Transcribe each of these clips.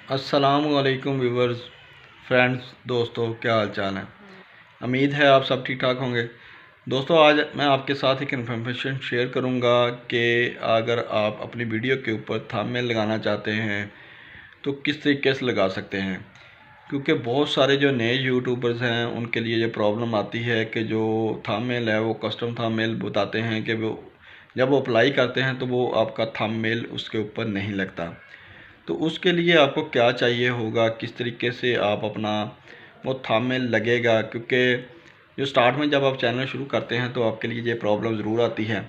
अस्सलामुअलैकुम viewers, friends, दोस्तों, क्या हाल चाल है। उम्मीद है आप सब ठीक ठाक होंगे। दोस्तों, आज मैं आपके साथ एक इन्फॉर्मेशन शेयर करूंगा कि अगर आप अपनी वीडियो के ऊपर थंबनेल लगाना चाहते हैं तो किस तरीके से लगा सकते हैं। क्योंकि बहुत सारे जो नए यूट्यूबर्स हैं उनके लिए ये प्रॉब्लम आती है कि जो थंबनेल है वो कस्टम थंबनेल बताते हैं कि वो जब वो अप्लाई करते हैं तो वो आपका थंबनेल उसके ऊपर नहीं लगता। तो उसके लिए आपको क्या चाहिए होगा, किस तरीके से आप अपना वो थंबनेल लगेगा। क्योंकि जो स्टार्ट में जब आप चैनल शुरू करते हैं तो आपके लिए ये प्रॉब्लम ज़रूर आती है।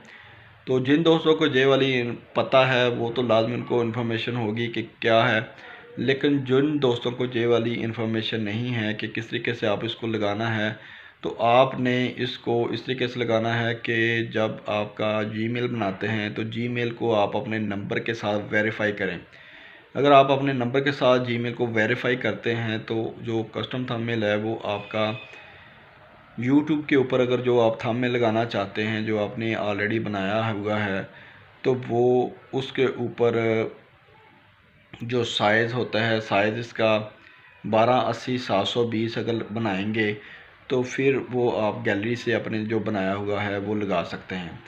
तो जिन दोस्तों को ये वाली पता है वो तो लाजमी उनको इन्फॉर्मेशन होगी कि क्या है, लेकिन जिन दोस्तों को ये वाली इन्फॉर्मेशन नहीं है कि किस तरीके से आप इसको लगाना है, तो आपने इसको इस तरीके से लगाना है कि जब आपका जीमेल बनाते हैं तो जीमेल को आप अपने नंबर के साथ वेरीफाई करें। अगर आप अपने नंबर के साथ जीमेल को वेरीफाई करते हैं तो जो कस्टम थंबनेल है वो आपका यूट्यूब के ऊपर, अगर जो आप थंबनेल लगाना चाहते हैं जो आपने ऑलरेडी बनाया हुआ है, तो वो उसके ऊपर जो साइज़ होता है, साइज़ इसका 1280 720 अगर बनाएंगे तो फिर वो आप गैलरी से अपने जो बनाया हुआ है वो लगा सकते हैं।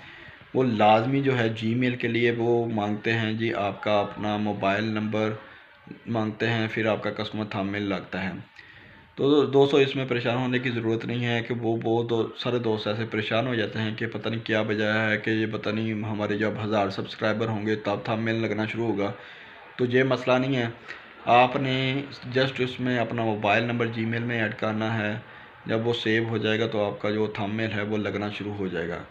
वो लाजमी जो है जीमेल के लिए वो मांगते हैं जी, आपका अपना मोबाइल नंबर मांगते हैं, फिर आपका कस्टमर थंबनेल लगता है। तो दोस्तों, इसमें परेशान होने की ज़रूरत नहीं है कि वो दो सारे दोस्त ऐसे परेशान हो जाते हैं कि पता नहीं क्या वजह है, कि ये पता नहीं हमारे जब 1000 सब्सक्राइबर होंगे तब थंबनेल लगना शुरू होगा। तो ये मसला नहीं है। आपने जस्ट उसमें अपना मोबाइल नंबर जीमेल में ऐड करना है। जब वो सेव हो जाएगा तो आपका जो थंबनेल है वो लगना शुरू हो जाएगा।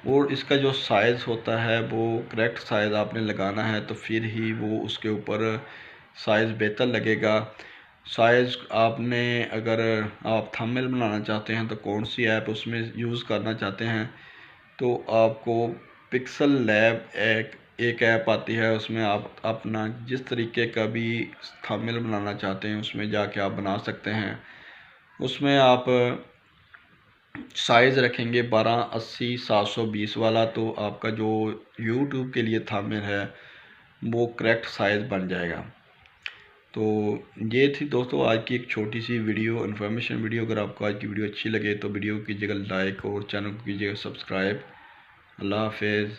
और इसका जो साइज़ होता है वो करेक्ट साइज़ आपने लगाना है, तो फिर ही वो उसके ऊपर साइज़ बेहतर लगेगा। साइज़ आपने, अगर आप थंबनेल बनाना चाहते हैं तो कौन सी ऐप उसमें यूज़ करना चाहते हैं, तो आपको पिक्सल लैब एक ऐप आती है, उसमें आप अपना जिस तरीके का भी थंबनेल बनाना चाहते हैं उसमें जाके आप बना सकते हैं। उसमें आप साइज़ रखेंगे 1280 720 वाला, तो आपका जो यूट्यूब के लिए थंबनेल है वो करेक्ट साइज़ बन जाएगा। तो ये थी दोस्तों आज की एक छोटी सी वीडियो, इन्फॉर्मेशन वीडियो। अगर आपको आज की वीडियो अच्छी लगे तो वीडियो कीजिएगा लाइक और चैनल को कीजिएगा सब्सक्राइब। अल्लाह हाफिज़।